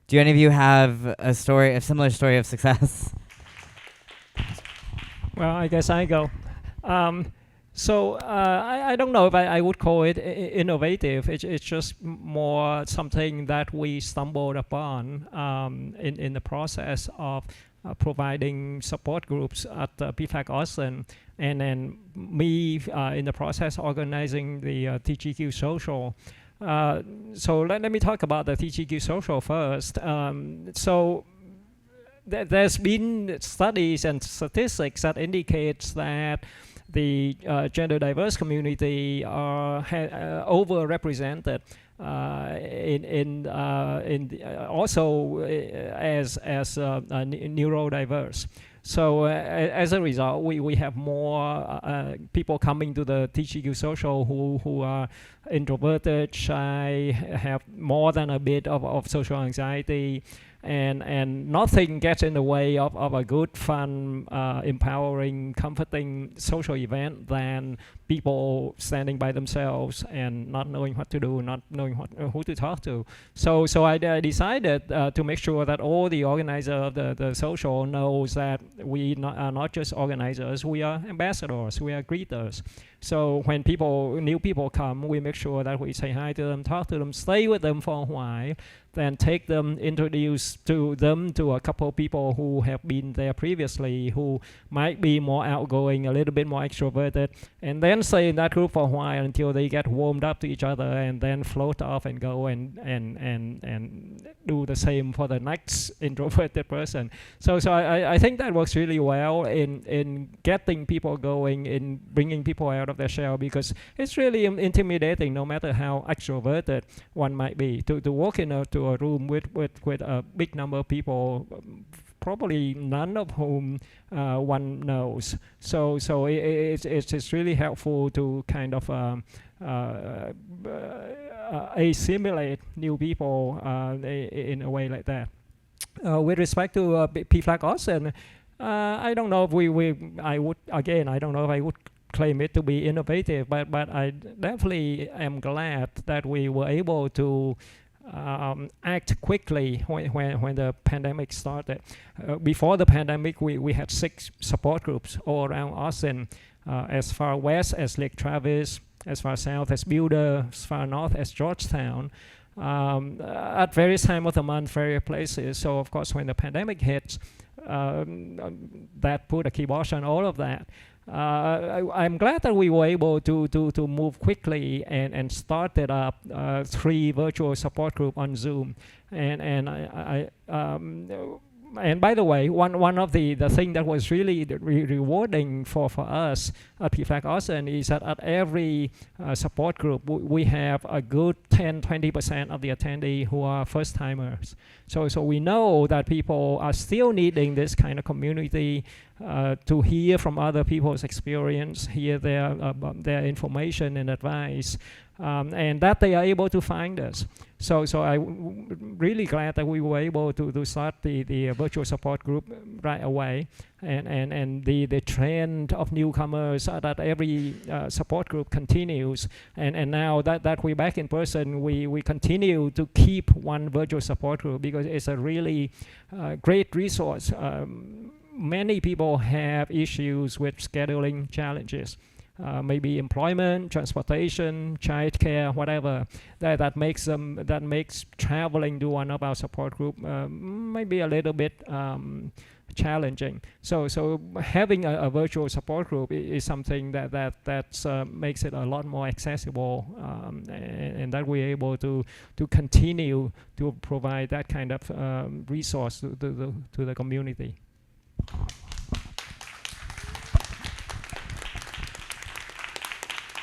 Do any of you have a similar story of success? Well, I guess I go. I don't know if I would call it innovative. It's just more something that we stumbled upon in the process of providing support groups at PFAC Austin, and then me in the process organizing the TGQ Social. So let me talk about the TGQ Social first. There's been studies and statistics that indicates that the gender diverse community are overrepresented also as neurodiverse. So as a result, we have more people coming to the TGQ Social who are introverted, shy, have more than a bit of social anxiety, and nothing gets in the way of a good, fun, empowering, comforting social event than people standing by themselves and not knowing what to do, not knowing who to talk to. So I decided to make sure that all the organizers of the social knows that we are not just organizers, we are ambassadors, we are greeters. So when new people come, we make sure that we say hi to them, talk to them, stay with them for a while, then take them, introduce them to a couple of people who have been there previously, who might be more outgoing, a little bit more extroverted, and then stay in that group for a while until they get warmed up to each other, and then float off and go and do the same for the next introverted person. So I think that works really well in getting people going, in bringing people out of their shell, because it's really intimidating, no matter how extroverted one might be, to walk into a room with a big number of people, probably none of whom one knows. So it's really helpful to kind of assimilate new people in a way like that. With respect to PFLAG Austin, I don't know if I don't know if I would claim it to be innovative, but I definitely am glad that we were able to act quickly when the pandemic started. Before the pandemic, we had 6 support groups all around Austin, as far west as Lake Travis, as far south as Boulder, as far north as Georgetown, at various times of the month, various places. So of course, when the pandemic hits, that put a kibosh on all of that. I'm glad that we were able to move quickly and started up 3 virtual support groups on Zoom. And by the way, one of the thing that was really rewarding for us at PFAC Austin is that at every support group, we have a good 10-20% of the attendees who are first-timers. So we know that people are still needing this kind of community to hear from other people's experience, hear their information and advice, and that they are able to find us. So I'm really glad that we were able to start the virtual support group right away, and the trend of newcomers that every support group continues, and now that we're back in person, we continue to keep one virtual support group because it's a really great resource. Many people have issues with scheduling challenges. Maybe employment, transportation, childcare, whatever that makes traveling to one of our support group maybe a little bit challenging. So having a virtual support group is something that makes it a lot more accessible, and that we're able to continue to provide that kind of resource to the community.